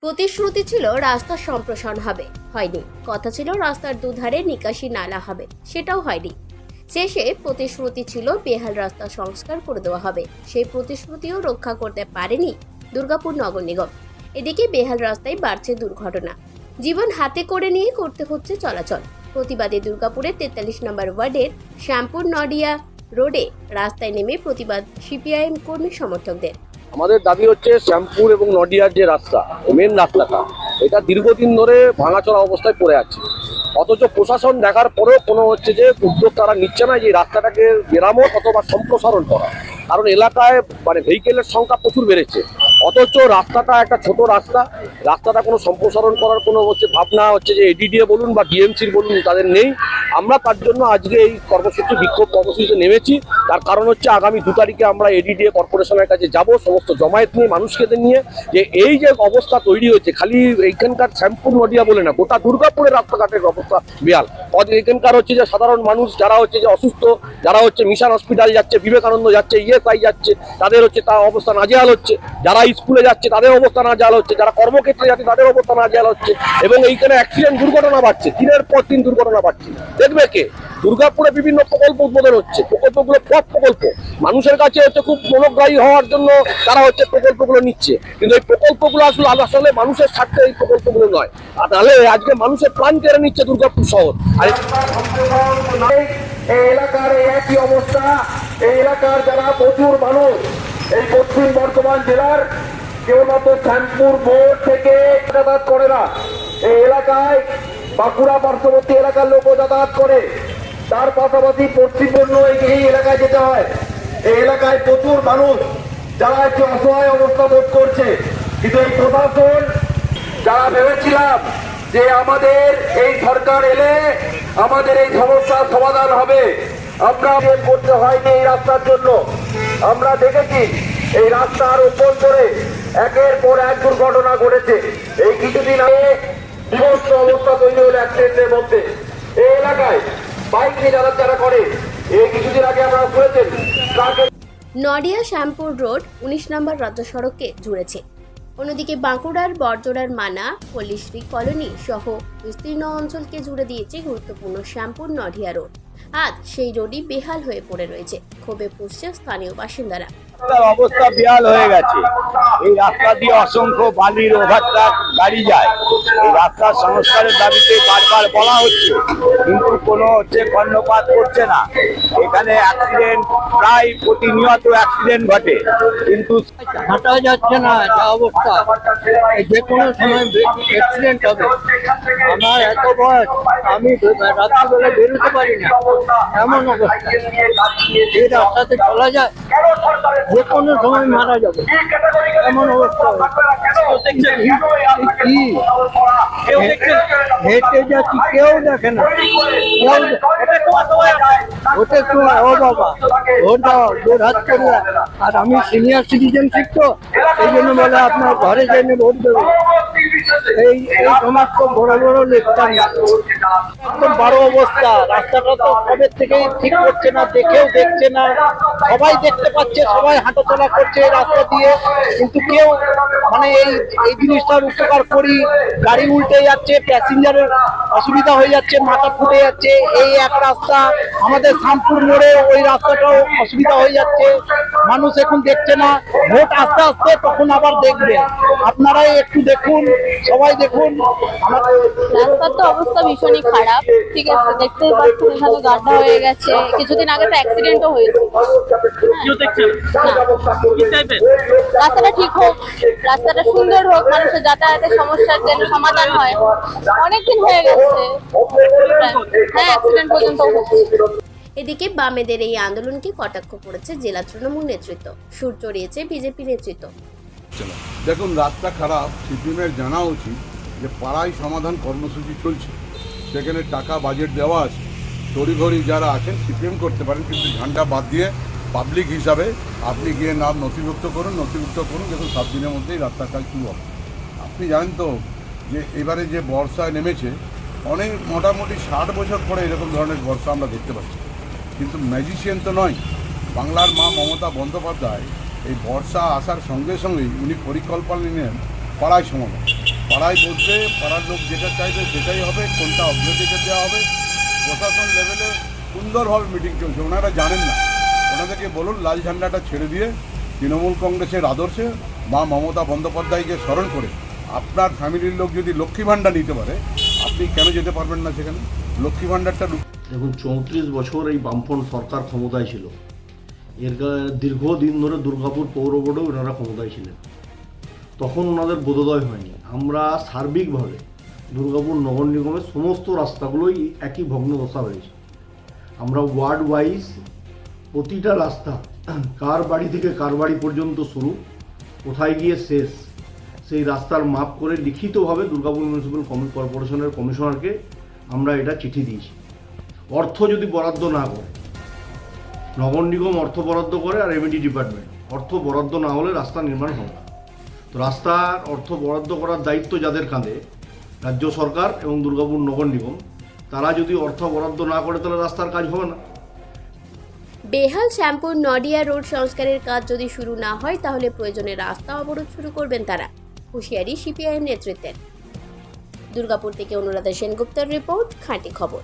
প্রতিশ্রুতি ছিল রাস্তার সম্প্রসারণ হবে, হয়নি। কথা ছিল রাস্তার দুধারে নিকাশি নালা হবে, সেটাও হয়নি। শেষে প্রতিশ্রুতি ছিল বেহাল রাস্তা সংস্কার করে দেওয়া হবে, সেই প্রতিশ্রুতিও রক্ষা করতে পারেনি দুর্গাপুর নগর নিগম। এদিকে বেহাল রাস্তায় বাড়ছে দুর্ঘটনা, জীবন হাতে করে নিয়ে করতে হচ্ছে চলাচল। প্রতিবাদে দুর্গাপুরের 43 নম্বর ওয়ার্ডের শ্যামপুর নডিয়া রোডে রাস্তায় নেমে প্রতিবাদ সিপিআইএম কর্মী সমর্থকদের। আমাদের দাবি হচ্ছে শ্যামপুর এবং নডিয়ার যে রাস্তা, মেন রাস্তাটা, এটা দীর্ঘদিন ধরে ভাঙাচোরা অবস্থায় পড়ে আছে। অথচ প্রশাসন দেখার পরেও কোনো হচ্ছে যে উদ্যোগ তারা নিচ্ছে না যে এই রাস্তাটাকে মেরামত অথবা সম্প্রসারণ করা। কারণ এলাকায় ভেহিকেলের সংখ্যা প্রচুর বেড়েছে, অথচ রাস্তাটা একটা ছোট রাস্তাটা কোনো সম্প্রসারণ করার কোনো ভাবনা যে এডিডিএ বলুন বা ডিএমসির বলুন তাদের নেই। আমরা তার জন্য আজকে এই কর্মসূচি, বিক্ষোভ কর্মসূচিতে নেমেছি। তার কারণ হচ্ছে আগামী 2 তারিখে আমরা এডিডিএ কর্পোরেশনের কাছে যাব, সমস্ত জমায়েত নিয়ে, মানুষকে নিয়ে, যে এই যে অবস্থা তৈরি হয়েছে, খালি এইখানকার শ্যামপুর নডিয়া বলে না, গোটা দুর্গাপুরের রাস্তাঘাটের অবস্থা বেহাল। এখানকার যে সাধারণ মানুষ যারা যে অসুস্থ, যারা মিশন হসপিটাল যাচ্ছে, বিবেকানন্দ যাচ্ছে, ইএসআই যাচ্ছে, তাদের তার অবস্থা নাজেহাল হচ্ছে। যারা স্কুলে যাচ্ছে তাদের অবস্থা নাজেহাল হচ্ছে, যারা কর্মক্ষেত্রে যাচ্ছে তাদের অবস্থা নাজেহাল হচ্ছে। এবং এইখানে অ্যাক্সিডেন্ট, দুর্ঘটনা বাড়ছে, দিনের পর দিন দুর্ঘটনা বাড়ছে। দেখবে কে? দুর্গাপুরে বিভিন্ন প্রকল্প উদ্বোধন হচ্ছে, প্রকল্পগুলো সব প্রকল্প মানুষের কাছে খুব মনোগ্রাহী হওয়ার জন্য তারা প্রকল্পগুলো নিচ্ছে, কিন্তু এই প্রকল্পগুলো আসলে মানুষের স্বার্থে এই প্রকল্পগুলো নয়। আর তাহলে আজকে মানুষের প্রাণ কেড়ে নিচ্ছে দুর্গাপুর শহর। আর এই এলাকার একই অবস্থা। এই এলাকার যারা প্রচুর মানুষ, এই পশ্চিম বর্ধমান জেলার কেবলমাত্র শ্যামপুর মোড় থেকে যাতায়াত করে না, এই এলাকায় বাঁকুড়া পার্শ্ববর্তী এলাকার লোকও যাতায়াত করে। তার পাশাপাশি পশ্চিমবঙ্গ এই এলাকায় যেতে হয়। এই এলাকায় প্রচুর মানুষ যারা একটি অসহায় অবস্থা বোধ করছে, কিন্তু এই প্রশাসন, যারা ভেবেছিলাম যে আমাদের এই সরকার এলে আমাদের এই সমস্যার সমাধান হবে, আমরা করতে হয়নি এই রাস্তার জন্য। আমরা দেখেছি এই রাস্তার উপর ধরে একের পর এক দুর্ঘটনা ঘটেছে। এই কিছুদিন আগে বিভৎস অবস্থা তৈরি হলো অ্যাক্সিডেন্টের মধ্যে। এই এলাকায় বাইক নিয়ে যারা করে, এই কিছুদিন আগে আমরা শুনেছেন নডিয়া শ্যামপুর রোড 19 নম্বর রাজ্য সড়ককে জুড়েছে। অন্যদিকে বাঁকুড়ার বড়জোড়ার মানা, পল্লীশ্রী কলোনি সহ বিস্তীর্ণ অঞ্চলকে জুড়ে দিয়েছে গুরুত্বপূর্ণ শ্যামপুর নডিয়া রোড। আজ সেই রোডই বেহাল হয়ে পড়ে রয়েছে, ক্ষোভে ফুঁসছে স্থানীয় বাসিন্দারা। অবস্থা বেহাল হয়ে গেছে। এই রাস্তা দিয়ে অসংখ্য বালির ওভারট্রাক গাড়ি যায়। এই রাস্তার সংস্কারের দাবিতে বারবার বলা হচ্ছে, কিন্তু কোনো কর্ণপাত করছে না। এখানে অ্যাক্সিডেন্ট, প্রায় প্রতিনিয়ত অ্যাক্সিডেন্ট ঘটে, কিন্তু হাঁটা যাচ্ছে না। যা অবস্থা, যে কোনো সময় অ্যাক্সিডেন্ট হবে। আমার এত বয়স, আমি রাত্রিবেলা বেরোতে পারি না, এমন অবস্থা। এই রাস্তাতে চলা যায়, যে কোনো সময় মারা যাবে, এমন অবস্থা। হেঁটে যাচ্ছি, কেউ দেখে না। ওটা সময়, ও বাবা, ভোট দাও, ভোট হাত করে। আর আমি সিনিয়র সিটিজেনশিপ, তো এই জন্য বলে আপনার ঘরে জেনে ভোট দেবে। এই সমস্ত বড় বড় লেখতাম, একদম বড় অবস্থা। রাস্তাটা তো কবে থেকেই ঠিক করছে না, দেখেও দেখছে না। সবাই দেখতে পাচ্ছে, সবাই হাঁটাচলা করছে রাস্তা দিয়ে, কিন্তু কেউ এই জিনিসটার উপকার করি। গাড়ি উল্টে যাচ্ছে, প্যাসেঞ্জারের অসুবিধা হয়ে যাচ্ছে, মাথা ফুটে যাচ্ছে। এই এক রাস্তা, আমাদের শ্যামপুর মোড়ে ওই রাস্তাটাও অসুবিধা হয়ে যাচ্ছে। মানুষ এখন দেখছে না, ভোট আস্তে আস্তে তখন আবার দেখবেন। আপনারাই একটু দেখুন, সবাই দেখুন। রাস্তার তো অবস্থা ভীষণই খারাপ, ঠিক আছে, দেখতেই পাচ্ছেন এখানে গাড্ডা হয়ে গেছে। কিছুদিন আগে তো অ্যাক্সিডেন্টও হয়েছে। রাস্তাটা ঠিক হোক, রাস্তাটা সুন্দর হোক, মানুষের যাতায়াতের সমস্যার যেন সমাধান হয়। অনেকদিন হয়ে গেছে, হ্যাঁ, অ্যাক্সিডেন্ট পর্যন্ত হচ্ছে। এদিকে বামেদের এই আন্দোলনকে কটাক্ষ করেছে জেলা তৃণমূল নেতৃত্ব, সুর চড়িয়েছে বিজেপি নেতৃত্ব। দেখুন, রাস্তা খারাপ, সিপিএমের জানা উচিত যে পাড়ায় সমাধান কর্মসূচি চলছে, সেখানে টাকা বাজেট দেওয়া আছে। তড়িঘড়ি যারা আছেন সিপিএম করতে পারেন, কিন্তু ঝান্ডা বাদ দিয়ে পাবলিক হিসাবে আপনি গিয়ে নাম নথিভুক্ত করুন। দেখুন 7 দিনের মধ্যেই রাস্তার কাজ শুরু হবে। আপনি জানেন তো যে এবারে যে বর্ষায় নেমেছে, অনেক মোটামুটি 60 বছর পরে এরকম ধরনের বর্ষা আমরা দেখতে পাচ্ছি। কিন্তু ম্যাজিশিয়ান তো নয়। বাংলার মা মমতা বন্দ্যোপাধ্যায় এই বর্ষা আসার সঙ্গে সঙ্গেই উনি পরিকল্পনা নিলেন পাড়ায় সমাধান। পাড়ায় বসবে, পাড়ার লোক যেটা চাইবে সেটাই হবে, কোনটা অগ্রাধিকার দেওয়া হবে। প্রশাসন লেভেলে সুন্দরভাবে মিটিং চলছে, ওনারা জানেন না। ওনাদেরকে বলুন লাল ঝান্ডাটা ছেড়ে দিয়ে তৃণমূল কংগ্রেসের আদর্শে মা মমতা বন্দ্যোপাধ্যায়কে স্মরণ করে আপনার ফ্যামিলির লোক যদি লক্ষ্মী ভাণ্ডার নিতে পারে, আপনি কেন যেতে পারবেন না সেখানে? লক্ষ্মী ভাণ্ডারটা দেখুন, 34 বছর এই বামফ্রন্ট সরকার ক্ষমতায় ছিল। দীর্ঘদিন ধরে দুর্গাপুর পৌর বোর্ডেও ওনারা ক্ষমতায় ছিলেন, তখন ওনাদের বোধোদয় হয়নি। আমরা সার্বিকভাবে দুর্গাপুর নগর নিগমের সমস্ত রাস্তাগুলোই একই ভগ্নদশা রয়েছে। আমরা ওয়ার্ড ওয়াইজ প্রতিটা রাস্তা কার বাড়ি থেকে কার বাড়ি পর্যন্ত শুরু, কোথায় গিয়ে শেষ, সেই রাস্তার মাপ করে লিখিতভাবে দুর্গাপুর মিউনিসিপ্যাল কর্পোরেশনের কমিশনারকে আমরা এটা চিঠি দিয়েছি। অর্থ যদি বরাদ্দ না করে, নগর নিগম অর্থ বরাদ্দ করে আর এমইডি ডিপার্টমেন্ট, অর্থ বরাদ্দ না হলে রাস্তা নির্মাণ হবে না। তো রাস্তার অর্থ বরাদ্দ করার দায়িত্ব যাদের কাঁধে, রাজ্য সরকার এবং দুর্গাপুর নগর নিগম, তারা যদি অর্থ বরাদ্দ না করে তাহলে রাস্তার কাজ হবে না। বেহাল শ্যামপুর নডিয়া রোড সংস্কারের কাজ যদি শুরু না হয় তাহলে প্রয়োজনে রাস্তা অবরোধ শুরু করবেন তারা, হুঁশিয়ারি সিপিআইএম নেতৃত্বের। দুর্গাপুর থেকে অনুরাধা সেনগুপ্তের রিপোর্ট, খাঁটি খবর।